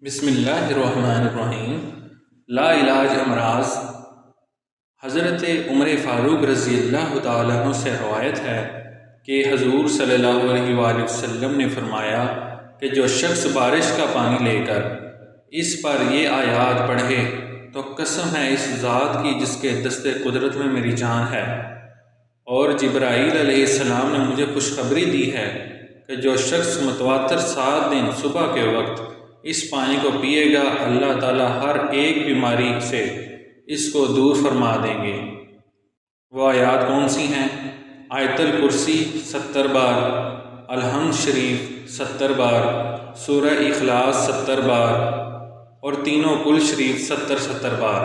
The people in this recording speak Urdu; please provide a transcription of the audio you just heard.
بسم اللہ الرحمن الرحیم۔ لا علاج امراض۔ حضرت عمر فاروق رضی اللہ تعالیٰ عنہ سے روایت ہے کہ حضور صلی اللہ علیہ وآلہ وسلم نے فرمایا کہ جو شخص بارش کا پانی لے کر اس پر یہ آیات پڑھے تو قسم ہے اس ذات کی جس کے دست قدرت میں میری جان ہے، اور جبرائیل علیہ السلام نے مجھے خوشخبری دی ہے کہ جو شخص متواتر 7 دن صبح کے وقت اس پانی کو پیے گا، اللہ تعالیٰ ہر ایک بیماری سے اس کو دور فرما دیں گے۔ وہ آیات کون سی ہیں؟ آیت الکرسی 70 بار، الحمد شریف 70 بار، سورہ اخلاص 70 بار اور تینوں کل شریف 70 بار۔